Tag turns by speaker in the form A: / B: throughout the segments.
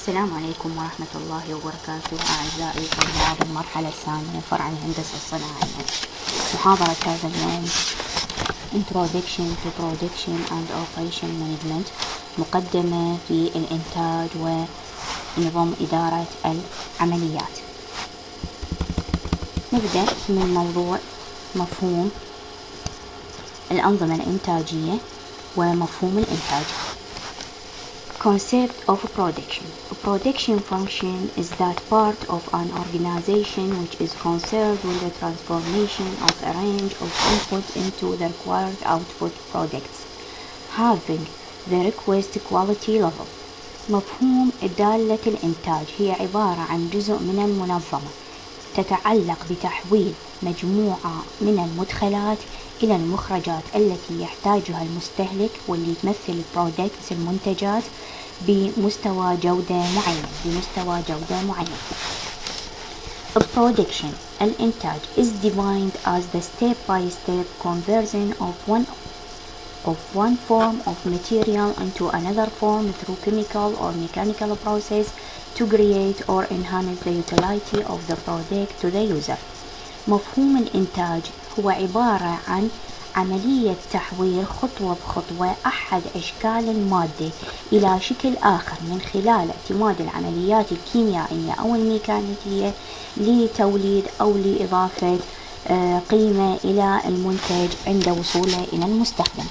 A: السلام عليكم ورحمة الله وبركاته. أعزائي طلاب المرحلة الثانية فرع الهندسة الصناعية، محاضرة هذا اليوم Introduction to Production and Operation Management، مقدمة في الإنتاج ونظام إدارة العمليات. نبدأ من موضوع مفهوم الأنظمة الإنتاجية ومفهوم الإنتاج. Concept of production. A production function is that part of an organization which is concerned with the transformation of a range of inputs into the required output products having the request quality level. مفهوم دالة الإنتاج هي عبارة عن جزء من المنظمة تتعلق بتحويل مجموعة من المدخلات إلى المخرجات التي يحتاجها المستهلك، واللي تمثل البرودكتس المنتجات بمستوى جودة معين. Production الإنتاج is defined as the step-by-step conversion of one form of material into another form through chemical or mechanical process to create or enhance the utility of the product to the user. مفهوم الإنتاج هو عبارة عن عملية تحويل خطوة بخطوة أحد أشكال المادة إلى شكل آخر من خلال اعتماد العمليات الكيميائية أو الميكانيكية لتوليد أو لإضافة قيمة إلى المنتج عند وصوله إلى المستخدم.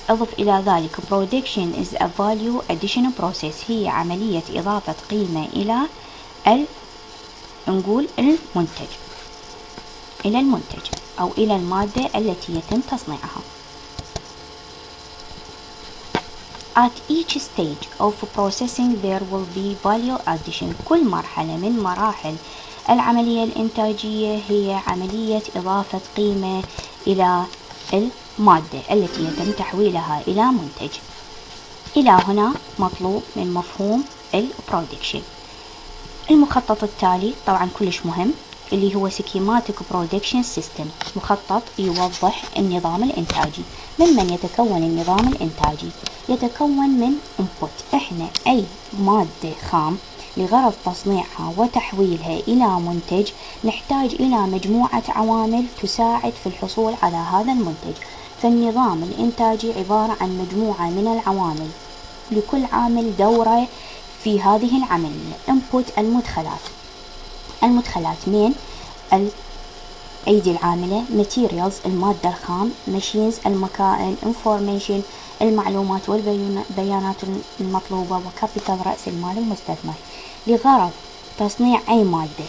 A: أضف إلى ذلك production is a value addition process، هي عملية إضافة قيمة إلى المنتج أو إلى المادة التي يتم تصنيعها. At each stage of processing there will be value addition. كل مرحلة من مراحل العملية الإنتاجية هي عملية إضافة قيمة إلى المادة التي يتم تحويلها إلى منتج. إلى هنا مطلوب من مفهوم البرودكشن. المخطط التالي طبعا كلش مهم، اللي هو Schematic Production System، مخطط يوضح النظام الإنتاجي. ممن يتكون النظام الإنتاجي؟ يتكون من input. إحنا أي مادة خام لغرض تصنيعها وتحويلها إلى منتج نحتاج إلى مجموعة عوامل تساعد في الحصول على هذا المنتج. فالنظام الإنتاجي عبارة عن مجموعة من العوامل، لكل عامل دوره في هذه العملية. input المدخلات من الأيدي العاملة، materials المادة الخام، machines المكائن، information المعلومات والبيانات المطلوبة، وكابيتال رأس المال المستثمر. لغرض تصنيع أي مادة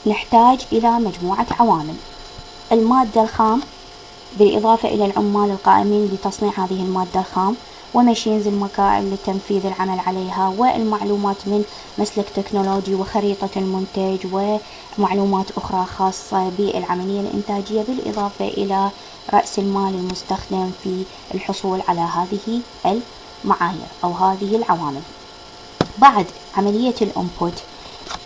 A: نحتاج إلى مجموعة عوامل: المادة الخام بالإضافة إلى العمال القائمين بتصنيع هذه المادة الخام، وماشينز المكائن لتنفيذ العمل عليها، والمعلومات من مسلك تكنولوجي وخريطة المنتج ومعلومات أخرى خاصة بالعملية الإنتاجية، بالإضافة إلى رأس المال المستخدم في الحصول على هذه المعايير أو هذه العوامل. بعد عملية الانبوت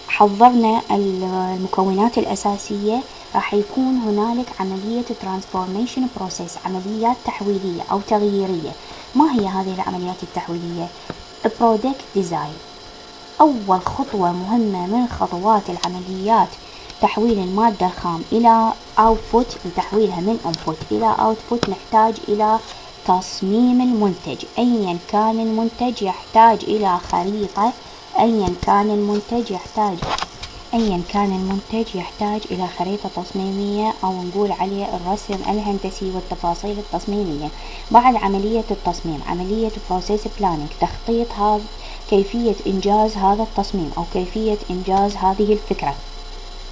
A: حضرنا المكونات الأساسية. راح يكون هنالك عملية transformation process، عمليات تحويلية أو تغييرية. ما هي هذه العمليات التحويلية؟ product design، أول خطوة مهمة من خطوات العمليات تحويل المادة الخام إلى output. لتحويلها من input إلى output نحتاج إلى تصميم المنتج. أيا كان المنتج يحتاج إلى خريطة، أيا كان المنتج يحتاج إلى خريطة تصميمية، أو نقول عليه الرسم الهندسي والتفاصيل التصميمية. بعد عملية التصميم عملية process planning، تخطيط كيفية إنجاز هذا التصميم أو كيفية إنجاز هذه الفكرة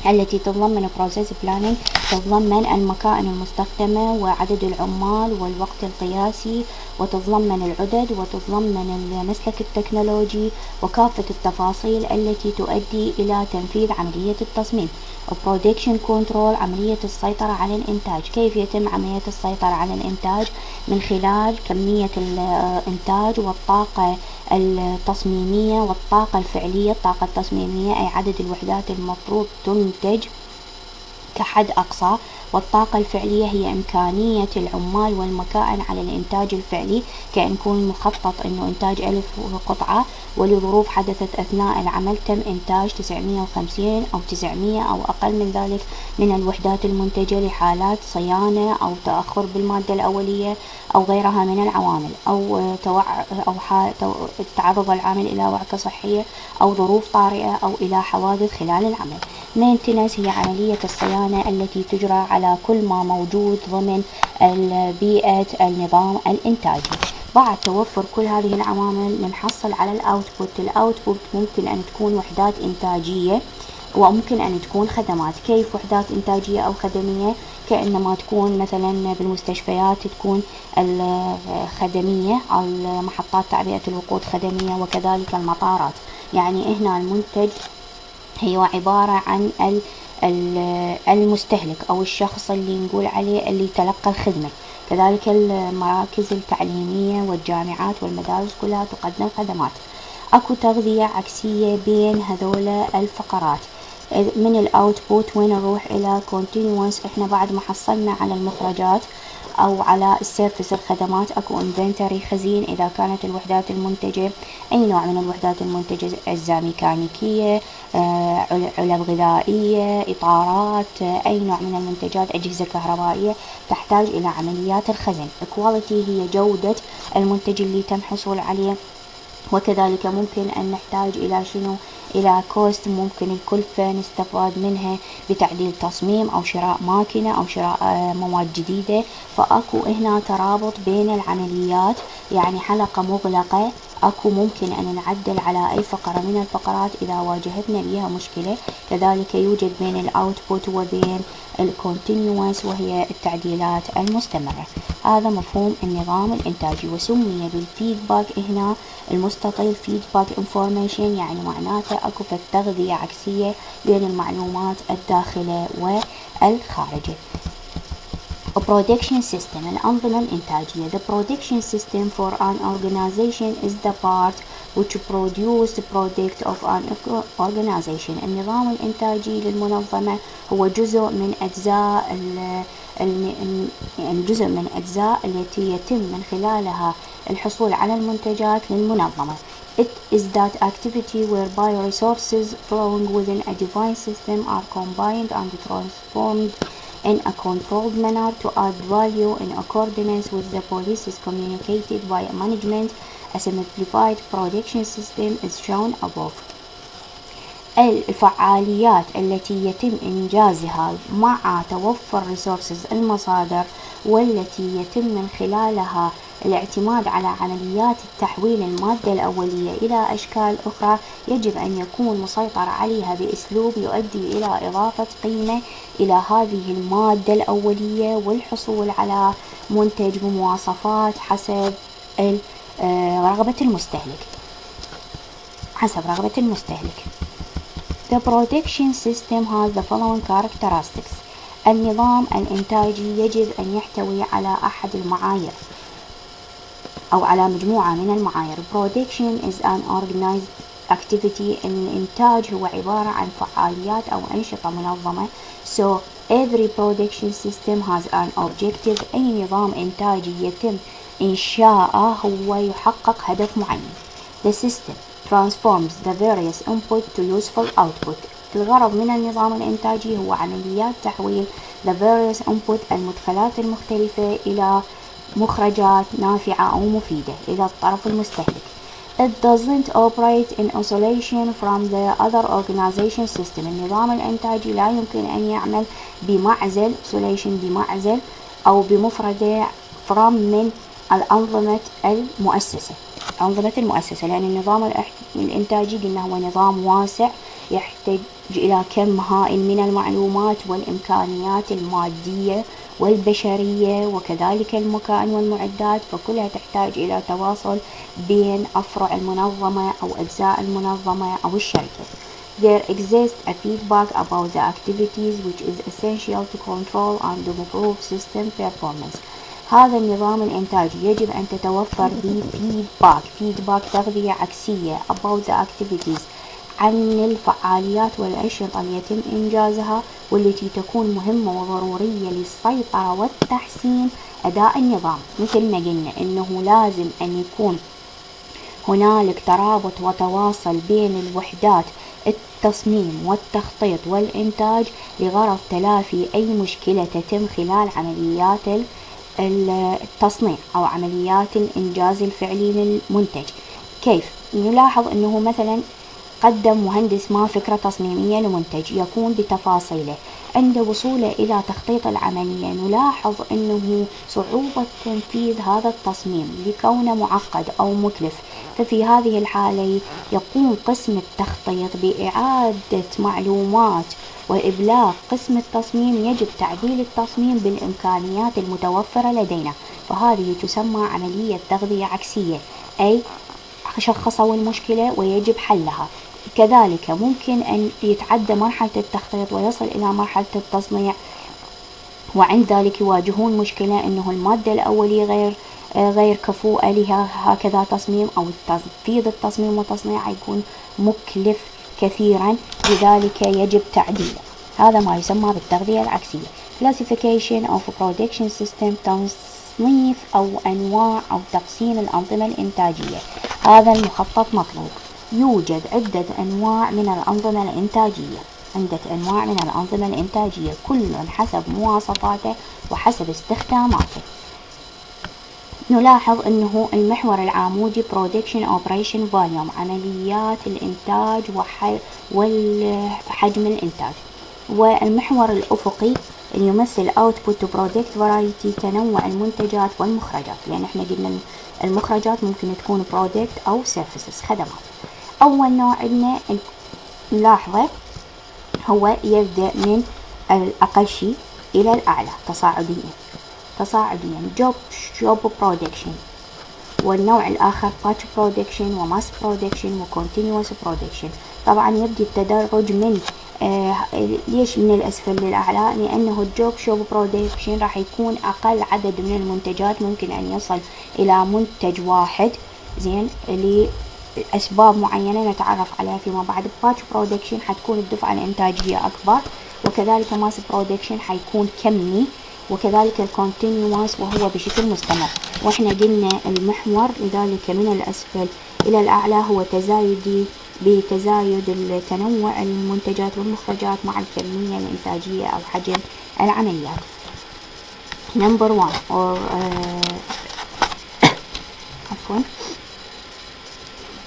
A: التي تتضمن process planning، تتضمن المكائن المستخدمة وعدد العمال والوقت القياسي، وتتضمن العدد، وتتضمن المسلك التكنولوجي وكافة التفاصيل التي تؤدي إلى تنفيذ عملية التصميم. Production Control، عملية السيطرة على الإنتاج. كيف يتم عملية السيطرة على الإنتاج؟ من خلال كمية الإنتاج والطاقة التصميمية والطاقة الفعلية. الطاقة التصميمية أي عدد الوحدات المفروض تنتج كحد أقصى. والطاقة الفعلية هي إمكانية العمال والمكائن على الإنتاج الفعلي، كأن يكون مخطط إنه إنتاج 1000 قطعة، ولظروف حدثت أثناء العمل تم إنتاج 950 أو 900 أو أقل من ذلك من الوحدات المنتجة لحالات صيانة أو تأخر بالمادة الأولية أو غيرها من العوامل، أو تعرض العامل إلى وعكة صحية أو ظروف طارئة أو إلى حوادث خلال العمل. maintenance هي عملية الصيانة التي تجرى على كل ما موجود ضمن بيئة النظام الإنتاجي. بعد توفر كل هذه العوامل نحصل على الأوتبوت ممكن أن تكون وحدات إنتاجية وممكن أن تكون خدمات. كيف وحدات إنتاجية أو خدمية؟ كأنما تكون مثلا بالمستشفيات تكون الخدمية أو محطات تعبئة الوقود خدمية، وكذلك المطارات. يعني هنا المنتج هي عبارة عن المستهلك أو الشخص اللي نقول عليه اللي تلقى الخدمة. كذلك المراكز التعليمية والجامعات والمدارس كلها تقدم خدمات. أكو تغذية عكسية بين هذولا الفقرات. من الأوتبوت وين نروح إلى continuous. إحنا بعد ما حصلنا على المخرجات أو على السيرفس الخدمات، أكو انفنتوري خزين إذا كانت الوحدات المنتجة أي نوع من الوحدات المنتجة، أجزاء ميكانيكية، علب غذائية، إطارات، أي نوع من المنتجات، أجهزة كهربائية تحتاج إلى عمليات الخزن. كواليتي هي جودة المنتج اللي تم حصول عليه. وكذلك ممكن أن نحتاج إلى شنو؟ إلى كوست، ممكن الكلفة نستفاد منها بتعديل تصميم أو شراء ماكينة أو شراء مواد جديدة. فأكو هنا ترابط بين العمليات، يعني حلقة مغلقة. أكو ممكن أن نعدل على أي فقرة من الفقرات إذا واجهتنا بها مشكلة. كذلك يوجد بين الأوتبوت وبين الكونتينيوس وهي التعديلات المستمرة. هذا مفهوم النظام الإنتاجي، وسمي بالفيدباك هنا المستطيل feedback information، يعني معناته أكو تغذية عكسية بين المعلومات الداخلة والخارجة. Production system الأنظمة الإنتاجية. The production system for an organization is the part which produce the product of an organization. النظام الإنتاجي للمنظمة هو جزء من أجزاء التي يتم من خلالها الحصول على المنتجات للمنظمة. It is that activity whereby resources flowing within a defined system are combined and transformed in a controlled manner to add value in accordance with the policies communicated by management. A simplified production system is shown above. الفعاليات التي يتم إنجازها مع توفر resources المصادر، والتي يتم من خلالها الاعتماد على عمليات التحويل المادة الأولية إلى أشكال أخرى، يجب أن يكون مسيطر عليها بأسلوب يؤدي إلى إضافة قيمة إلى هذه المادة الأولية والحصول على منتج بمواصفات حسب رغبة المستهلك. The production system has the following characteristics. النظام الإنتاجي يجب أن يحتوي على أحد المعايير أو على مجموعة من المعايير. Production is an organized activity. الإنتاج هو عبارة عن فعاليات أو أنشطة منظمة. So every production system has an objective. أي نظام إنتاجي يتم إنشاءه هو يحقق هدف معين. The system transforms the various input to useful output. الغرض من النظام الإنتاجي هو عمليات تحويل the various input المدخلات المختلفة إلى مخرجات نافعة أو مفيدة إلى الطرف المستهلك. It doesn't operate in isolation from the other organization system. النظام الإنتاجي لا يمكن أن يعمل بمعزل أو بمفردة from من أنظمة المؤسسة، لأن النظام الإنتاجي قلنا هو نظام واسع يحتاج إلى كم هائل من المعلومات والإمكانيات المادية والبشرية وكذلك المكائن والمعدات، فكلها تحتاج إلى تواصل بين أفرع المنظمة أو أجزاء المنظمة أو الشركة. There exists a feedback about the activities which is essential to control and improve system performance. هذا النظام الإنتاجي يجب أن تتوفر به feedback تغذية عكسية about the activities عن الفعاليات والأنشطة اللي يتم إنجازها والتي تكون مهمة وضرورية للسيطرة والتحسين أداء النظام. مثل ما قلنا إنه لازم أن يكون هنالك ترابط وتواصل بين الوحدات التصميم والتخطيط والإنتاج لغرض تلافي أي مشكلة تتم خلال عمليات التصنيع أو عمليات الإنجاز الفعلي للمنتج. كيف؟ نلاحظ أنه مثلا قدم مهندس ما فكرة تصميمية لمنتج يكون بتفاصيله، عند وصوله إلى تخطيط العملية نلاحظ أنه صعوبة تنفيذ هذا التصميم لكونه معقد أو مكلف، ففي هذه الحالة يقوم قسم التخطيط بإعادة معلومات وإبلاغ قسم التصميم يجب تعديل التصميم بالإمكانيات المتوفرة لدينا، فهذه تسمى عملية تغذية عكسية، أي شخصوا المشكلة ويجب حلها. كذلك ممكن أن يتعدى مرحلة التخطيط ويصل إلى مرحلة التصنيع، وعند ذلك يواجهون مشكلة أنه المادة الأولية غير كفؤة لها هكذا تصميم، أو تنفيذ التصميم وتصنيعه يكون مكلف كثيرا، لذلك يجب تعديله. هذا ما يسمى بالتغذية العكسية. Classification of Production System، تصنيف أو أنواع أو تقسيم الأنظمة الإنتاجية. هذا المخطط مطلوب. يوجد عدة أنواع من الأنظمة الإنتاجية، كل حسب مواصفاته وحسب استخداماته. نلاحظ أنه المحور العمودي Production Operation Volume، عمليات الإنتاج وحجم الإنتاج، والمحور الأفقي اللي يمثل Output to Product Variety، تنوع المنتجات والمخرجات، لأن احنا قلنا المخرجات ممكن تكون Product أو Services خدمات. أول نوع عندنا نلاحظه هو يبدأ من الأقل شيء إلى الأعلى تصاعديا Job Production، والنوع الآخر Batch Production وMass Production وContinuous Production. طبعا يبدأ التدرج من ليش من الأسفل للأعلى؟ لأنه الجوب شوب برودكشن راح يكون أقل عدد من المنتجات، ممكن أن يصل إلى منتج واحد، زين، لأسباب معينة نتعرف عليها فيما بعد. باتش برودكشن حتكون الدفعة الإنتاجية أكبر، وكذلك ماس برودكشن حيكون كمي، وكذلك الكونتينيوس وهو بشكل مستمر. وإحنا قلنا المحور لذلك من الأسفل إلى الأعلى هو تزايدي بتزايد التنوع المنتجات والمخرجات مع الكمية الإنتاجية أو حجم العمليات. Number 1 or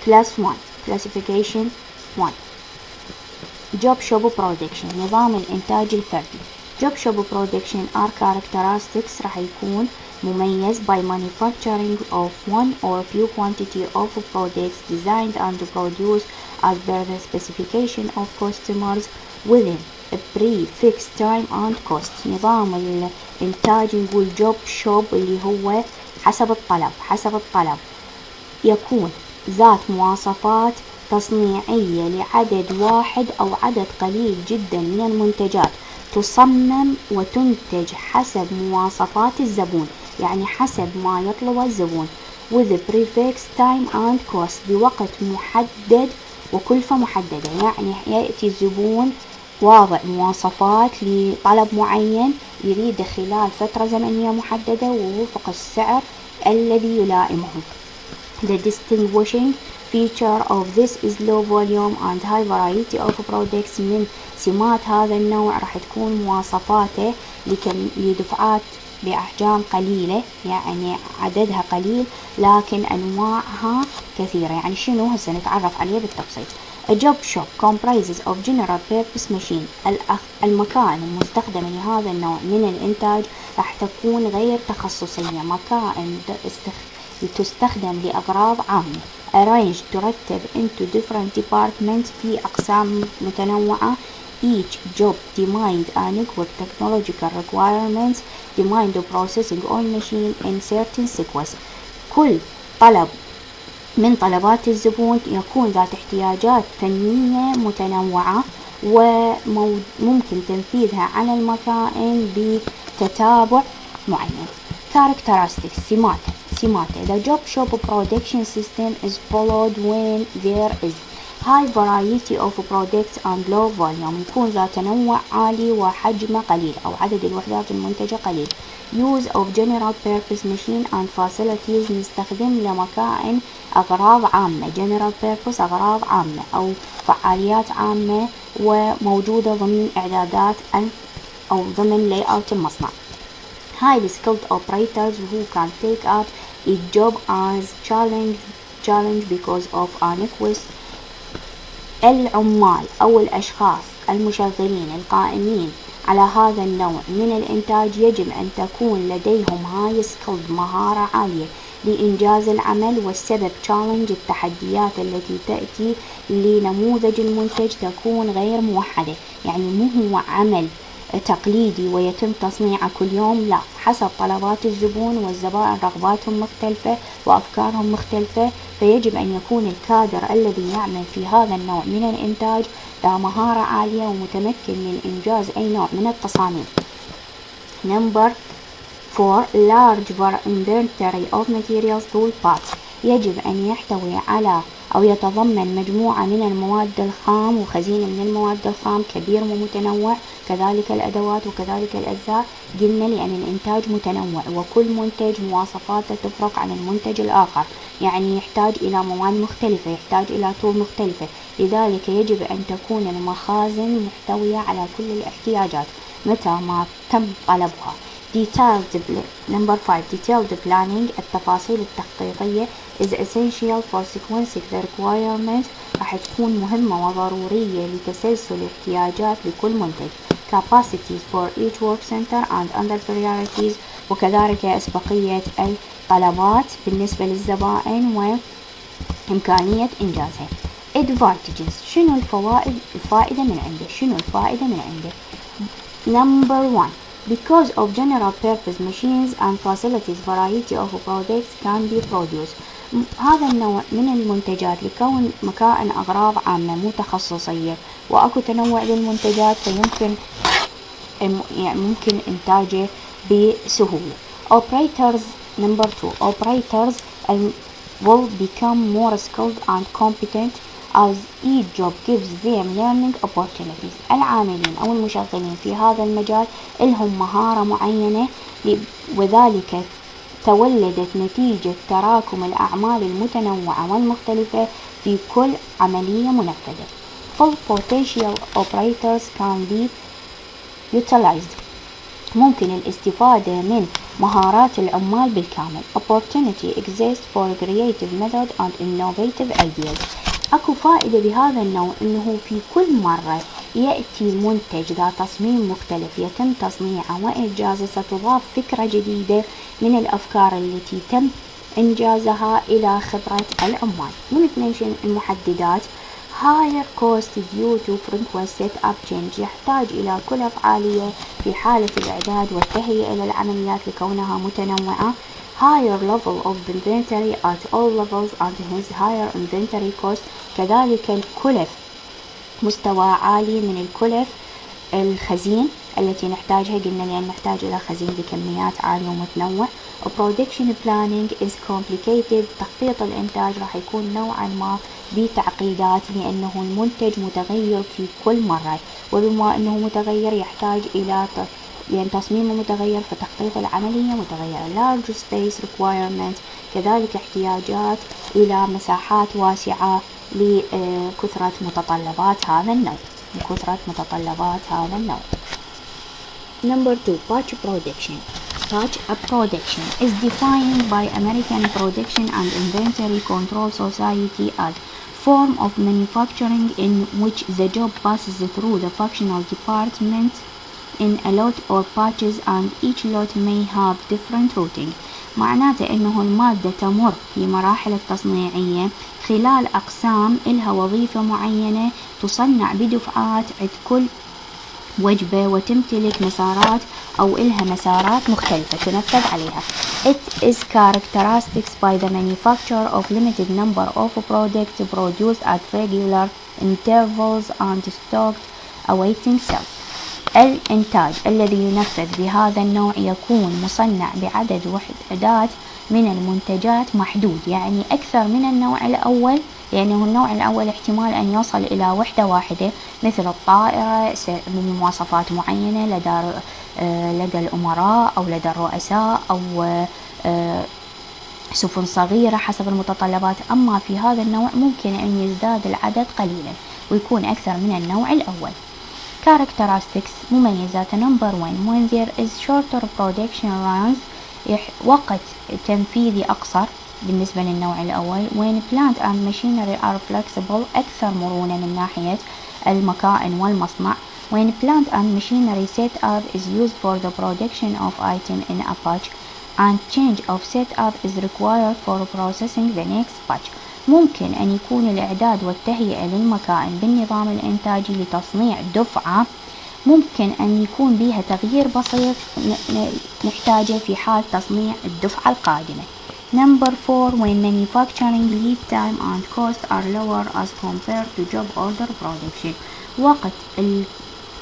A: Class 1 Classification 1 Job Shop Production، نظام الإنتاج الفردي. Job Shop Production are characteristics راح يكون مميز by manufacturing of one or few quantity of products designed and produced as per the specification of customers within a pre-fixed time and cost. نظام الإنتاج نقول job shop اللي هو حسب الطلب يكون ذات مواصفات تصنيعية لعدد واحد أو عدد قليل جدا من المنتجات، تصمم وتنتج حسب مواصفات الزبون، يعني حسب ما يطلب الزبون، with prefix time and cost، بوقت محدد وكلفة محددة. يعني يأتي الزبون واضع مواصفات لطلب معين يريد خلال فترة زمنية محددة ووفق السعر الذي يلائمه. The distinguishing feature of this is low volume and high variety of products. من سمات هذا النوع راح تكون مواصفاته لدفعات بأحجام قليلة، يعني عددها قليل لكن أنواعها كثيرة. يعني شنو؟ هسه نتعرف عليه بالتفصيل. A job shop comprises of general purpose machine. المكائن المستخدمة لهذا النوع من الإنتاج راح تكون غير تخصصية، مكائن تستخدم لأغراض عامة. Arranged ترتب into different departments في أقسام متنوعة. Each job demanded an equal technological requirements demand processing on machine in certain sequence. كل طلب من طلبات الزبون يكون ذات احتياجات فنية متنوعة وممكن تنفيذها على المكائن بتتابع معين. Characteristics سماته. The job shop production system is followed when there is high variety of products and low volume، يكون ذا تنوع عالي وحجمه قليل أو عدد الوحدات المنتجة قليل. use of general purpose machine and facilities، نستخدم لمكائن أغراض عامة. general purpose أغراض عامة أو فعاليات عامة وموجودة ضمن إعدادات أو ضمن layout المصنع. highly skilled operators who can take up a job as challenge because of unequal. العمال أو الأشخاص المشغلين القائمين على هذا النوع من الإنتاج يجب أن تكون لديهم high skilled مهارة عالية لإنجاز العمل. والسبب challenge التحديات التي تأتي لنموذج المنتج تكون غير موحدة، يعني مو هو عمل تقليدي ويتم تصنيعه كل يوم، لا، حسب طلبات الزبون والزبائن رغباتهم مختلفة وأفكارهم مختلفة، فيجب أن يكون الكادر الذي يعمل في هذا النوع من الإنتاج ذا مهارة عالية ومتمكن من إنجاز أي نوع من التصاميم. Number 4 large inventory of materials tool parts، يجب أن يحتوي على أو يتضمن مجموعة من المواد الخام وخزين من المواد الخام كبير ومتنوع، كذلك الأدوات وكذلك الأجزاء. قلنا لأن الإنتاج متنوع وكل منتج مواصفاته تفرق عن المنتج الآخر، يعني يحتاج إلى مواد مختلفة، يحتاج إلى طول مختلفة، لذلك يجب أن تكون المخازن محتوية على كل الاحتياجات متى ما تم طلبها. Number 5 detailed planning، التفاصيل التخطيطية is essential for sequencing the requirements، راح تكون مهمة وضرورية لتسلسل الاحتياجات لكل منتج. capacities for each work center and under priorities، وكذلك أسبقية الطلبات بالنسبة للزبائن وإمكانية إنجازها. advantages، شنو الفائدة من عنده؟ Number 1 because of general purpose machines and facilities variety of products can be produced. هذا النوع من المنتجات لكون مكائن أغراض عامة مو تخصصية وأكو تنوع للمنتجات فيمكن ممكن إنتاجه بسهولة. operators Number 2 operators will become more skilled and competent as each job gives them learning opportunities. العاملين أو المشغلين في هذا المجال لهم مهارة معينة، وذلك تولدت نتيجة تراكم الأعمال المتنوعة والمختلفة في كل عملية منفذة. full potential operators can be utilized، ممكن الاستفادة من مهارات العمال بالكامل. opportunity exists for creative method and innovative ideas. أكو فائدة بهذا النوع إنه في كل مرة يأتي منتج ذا تصميم مختلف يتم تصنيعه وإنجازه ستضاف فكرة جديدة من الأفكار التي تم إنجازها إلى خبرة العمال. من المحددات higher cost due to frequent set-up change، يحتاج إلى كلف عالية في حالة الإعداد والتهيئة للعمليات لكونها متنوعة. higher level of inventory at all levels and hence higher inventory cost، كذلك الكلف مستوى عالي من الكلف الخزين التي نحتاجها، قلنا لأن نحتاج إلى خزين بكميات عالية ومتنوع. production planning is complicated، تخطيط الإنتاج راح يكون نوعا ما بتعقيدات لأنه المنتج متغير في كل مرة، وبما أنه متغير يحتاج إلى لأن تصميمه متغير فتخطيط العملية متغيرة. large space requirement، كذلك احتياجات إلى مساحات واسعة لكثرة متطلبات هذا النوع. Number 2 batch production. Batch production is defined by American Production and Inventory Control Society as form of manufacturing in which the job passes through the functional departments in a lot or batches and each lot may have different routing. معناته انه المادة تمر في مراحل التصنيعية خلال اقسام إلها وظيفة معينة، تصنع بدفعات عند كل وجبة وتمتلك مسارات أو إلها مسارات مختلفة تنفذ عليها. It is characterized by the manufacture of limited number of products produced at regular intervals and stocked awaiting sale. الإنتاج الذي ينفذ بهذا النوع يكون مصنع بعدد وحدات من المنتجات محدود، يعني أكثر من النوع الأول لأنه النوع الأول احتمال أن يصل إلى وحدة واحدة مثل الطائرة من مواصفات معينة لدى الأمراء أو لدى الرؤساء أو سفن صغيرة حسب المتطلبات. أما في هذا النوع ممكن أن يزداد العدد قليلا ويكون أكثر من النوع الأول. characteristics مميزات. number 1 when there is shorter production runs وقت تنفيذي أقصر بالنسبة للنوع الأول. when plant and machinery are flexible أكثر مرونة من ناحية المكائن والمصنع. when plant and machinery setup is used for the production of item in a batch and change of setup is required for processing the next batch. ممكن أن يكون الإعداد والتهيئة للمكائن بالنظام الإنتاجي لتصنيع دفعة ممكن أن يكون بها تغيير بسيط نحتاجه في حال تصنيع الدفعة القادمة. number 4 when manufacturing lead time and cost are lower as compared to job order production. وقت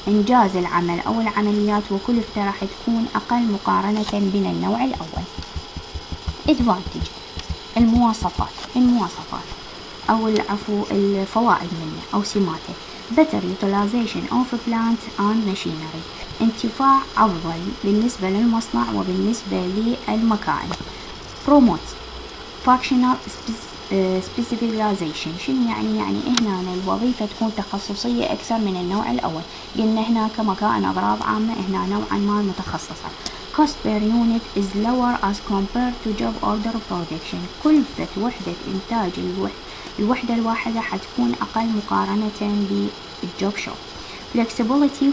A: إنجاز العمل أو العمليات وكلفته راح تكون أقل مقارنة بين النوع الأول. advantage المواصفات أو الفوائد منه أو سماته. better utilization of plants and machinery انتفاع أفضل بالنسبة للمصنع وبالنسبة للمكائن. promote functional specialization. شنو يعني هنا الوظيفة تكون تخصصية أكثر من النوع الأول. قلنا هنا كمكائن أغراض عامة هنا نوعا ما متخصصة. cost per unit is lower as compared to job order production. كلفة وحدة إنتاج الوحدة الواحدة حتكون أقل مقارنة بالجوب شوب. flexibility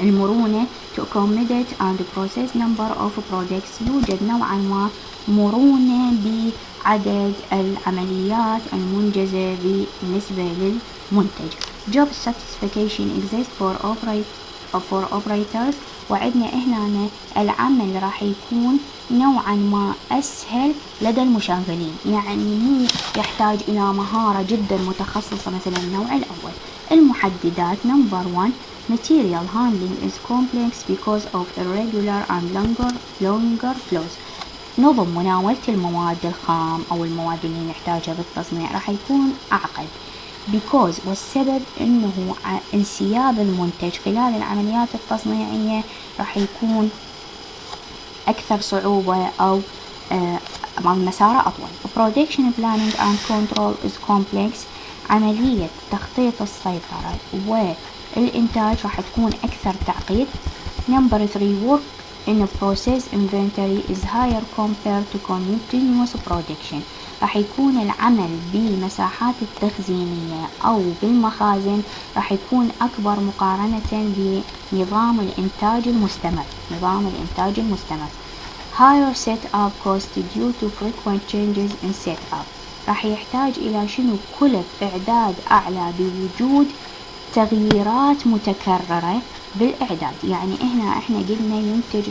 A: المرونة to accommodate and process number of products. يوجد نوعا ما مرونة بعدد العمليات المنجزة بالنسبة للمنتج. job satisfaction exists for operators. وعندنا هنا العمل راح يكون نوعا ما أسهل لدى المشغلين، يعني مو يحتاج إلى مهارة جدا متخصصة مثل النوع الأول. المحددات number 1 material handling is complex because of irregular and longer flows. نظم مناولة المواد الخام أو المواد اللي نحتاجها بالتصنيع راح يكون أعقد because والسبب إنه انسياب المنتج خلال العمليات التصنيعية راح يكون أكثر صعوبة أو مساره أطول. production planning and control is complex. عملية تخطيط السيطرة والإنتاج راح تكون أكثر تعقيد. number 3 work in process inventory is higher compared to continuous production. راح يكون العمل بالمساحات التخزينية أو بالمخازن راح يكون أكبر مقارنة بنظام الإنتاج المستمر. higher setup cost due to frequent changes in setup. راح يحتاج إلى كلف إعداد أعلى بوجود تغييرات متكررة بالإعداد. يعني إحنا قلنا ينتج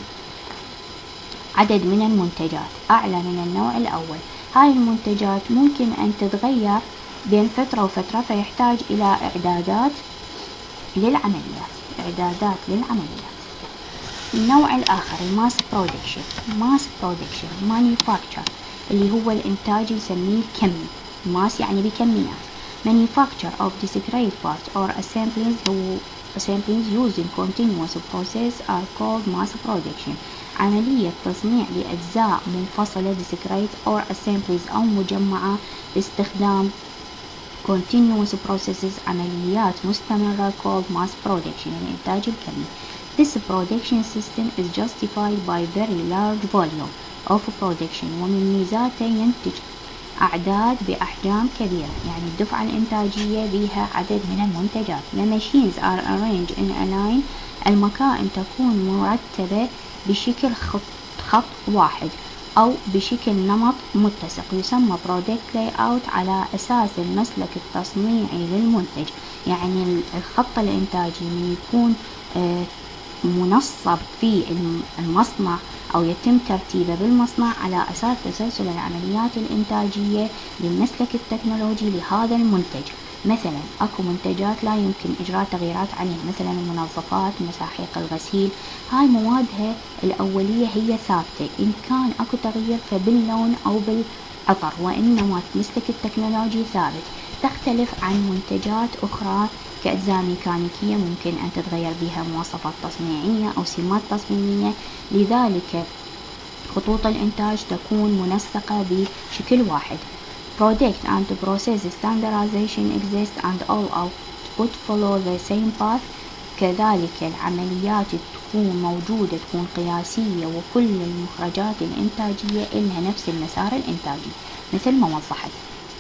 A: عدد من المنتجات أعلى من النوع الأول. هاي المنتجات ممكن أن تتغير بين فترة وفترة فيحتاج إلى إعدادات للعمليات. النوع الآخر الماس برودكشن manufacture اللي هو الإنتاج نسميه كمي. ماس يعني بكميات. manufacture of discrete parts or assemblies using continuous process are called mass production. عملية تصنيع لأجزاء منفصلة discrete or assemblies أو مجمعة باستخدام continuous processes عمليات مستمرة called mass production الإنتاج الكمي. This production system is justified by very large volume of production. ومن ميزاته ينتج أعداد بأحجام كبيرة، يعني الدفعة الإنتاجية بها عدد من المنتجات. The machines are arranged in a line. المكائن تكون مرتبة بشكل خط واحد أو بشكل نمط متسق. يسمى product layout على أساس المسلك التصنيعي للمنتج. يعني الخط الإنتاجي من يكون منصب في المصنع أو يتم ترتيبه بالمصنع على أساس تسلسل العمليات الإنتاجية للمسلك التكنولوجي لهذا المنتج. مثلا أكو منتجات لا يمكن إجراء تغييرات عليها، مثلا المنظفات، مساحيق الغسيل، هاي موادها الأولية هي ثابتة، إن كان أكو تغيير فباللون أو بالعطر، وإنما المسلك التكنولوجي ثابت. تختلف عن منتجات أخرى كأجزاء ميكانيكية ممكن أن تتغير بها مواصفات تصنيعية أو سمات تصميمية، لذلك خطوط الإنتاج تكون منسقة بشكل واحد. Product and process standardization exist and all output follow the same path. كذلك العمليات تكون موجودة، تكون قياسية، وكل المخرجات الإنتاجية إلها نفس المسار الإنتاجي، مثل ما وضحت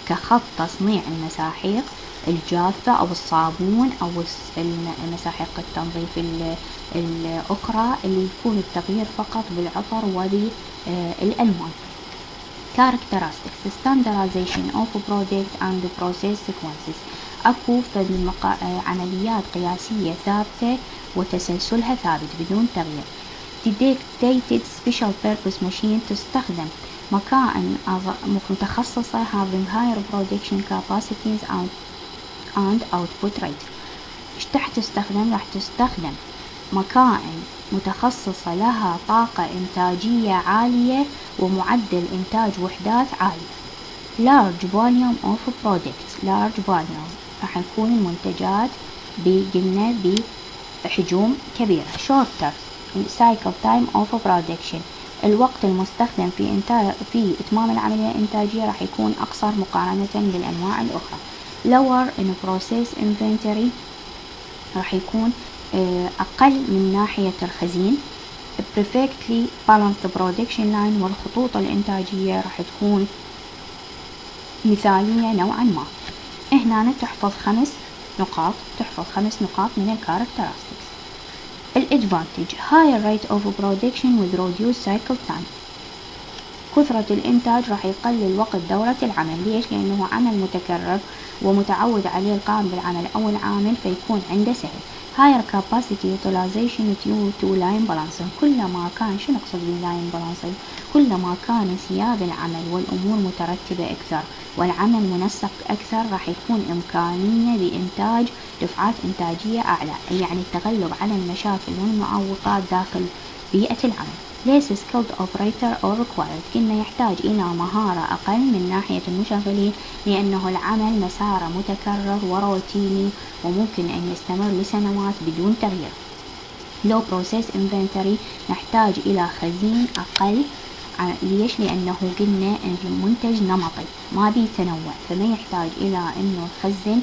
A: كخط تصنيع المساحيق الجافة أو الصابون أو مساحيق التنظيف الأخرى اللي يكون التغيير فقط بالعطر وبالألوان. Characteristics: the standardization of product and process sequences. أكو عمليات قياسية ثابتة وتسلسلها ثابت بدون تغيير. Dedicated special purpose machine تستخدم مكائن متخصصة having higher production capacities and output rate. ايش راح تستخدم مكائن متخصصة لها طاقة إنتاجية عالية ومعدل إنتاج وحدات عالي. large volume of products. large volume راح يكون المنتجات قلنا بحجوم كبيرة. shorter cycle time of production. الوقت المستخدم في إتمام العملية الإنتاجية راح يكون أقصر مقارنة بالأنواع الأخرى. lower in process inventory راح يكون أقل من ناحية الخزين. perfectly balanced production line. والخطوط الإنتاجية راح تكون مثالية نوعا ما. هنا تحفظ 5 نقاط من الكاركترستكس. الادفانتج: higher rate of production with reduced cycle time. كثرة الإنتاج راح يقلل وقت دورة العمل. ليش؟ لأنه عمل متكرر ومتعود عليه القائم بالعمل أو العامل، فيكون عنده سهل. higher capacity utilization due to line balancing. كلما كان، شو نقصد بالline balancing؟ كلما كان انسياب العمل والأمور مترتبة أكثر والعمل منسق أكثر، راح يكون إمكانية بإنتاج دفعات إنتاجية أعلى، يعني التغلب على المشاكل والمعوقات داخل بيئة العمل. less skilled operator or required. كنا يحتاج إلى مهارة أقل من ناحية المشغلين، لأنه العمل مساره متكرر وروتيني وممكن أن يستمر لسنوات بدون تغيير. low process inventory. نحتاج إلى خزين أقل. ليش؟ لأنه قلنا أن المنتج نمطي ما بيه تنوع، فما يحتاج إلى أنه نخزن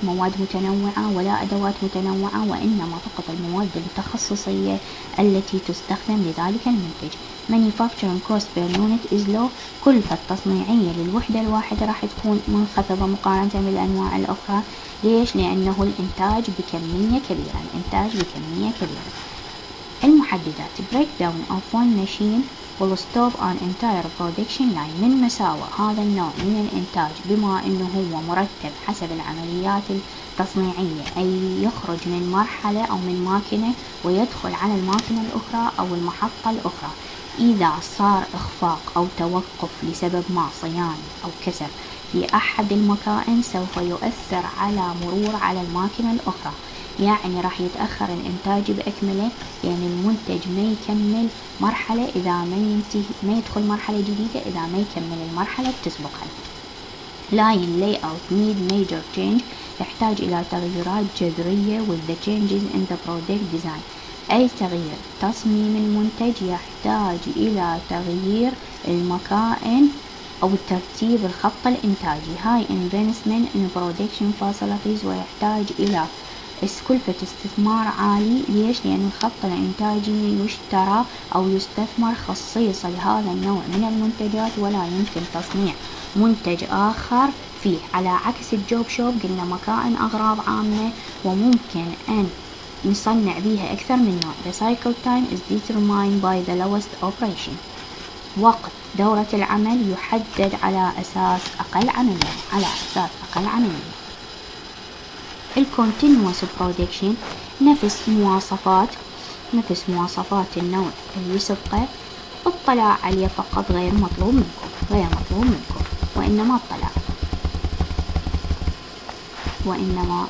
A: مواد متنوعة ولا أدوات متنوعة، وإنما فقط المواد التخصصية التي تستخدم لذلك المنتج. manufacturing cost per unit is low. كلفة التصنيعية للوحدة الواحدة راح تكون منخفضة مقارنة بالأنواع الأخرى. ليش؟ لأنه الإنتاج بكمية كبيرة. المحددات: breakdown of one machine will stop an entire production line. من مساوئ هذا النوع من الإنتاج بما أنه هو مرتب حسب العمليات التصنيعية، أي يخرج من مرحلة أو من ماكينة ويدخل على الماكينة الأخرى أو المحطة الأخرى. إذا صار إخفاق أو توقف لسبب ما، صيانة أو كسر في أحد المكائن، سوف يؤثر على مرور على الماكينة الأخرى، يعني راح يتأخر الإنتاج بأكمله، يعني المنتج ما يكمل مرحلة إذا ما يدخل مرحلة جديدة إذا ما يكمل المرحلة تسبقها. line layout need major change. يحتاج إلى تغييرات جذرية with the changes in the product design. أي تغيير تصميم المنتج يحتاج إلى تغيير المكائن أو ترتيب الخط الإنتاجي. high investment in production facilities. ويحتاج إلى كلفة استثمار عالي. ليش؟ لأن الخط الإنتاجي يشترى أو يستثمر خصيصا لهذا النوع من المنتجات، ولا يمكن تصنيع منتج آخر فيه، على عكس الجوب شوب قلنا مكائن أغراض عامة وممكن أن نصنع بيها أكثر من نوع. The cycle time is determined by the lowest operation. وقت دورة العمل يحدد على أساس أقل عملية. الكونتينووس برودكشن نفس مواصفات النوع اللي سبقه، اطلاع عليه فقط، غير مطلوب منكم، وإنما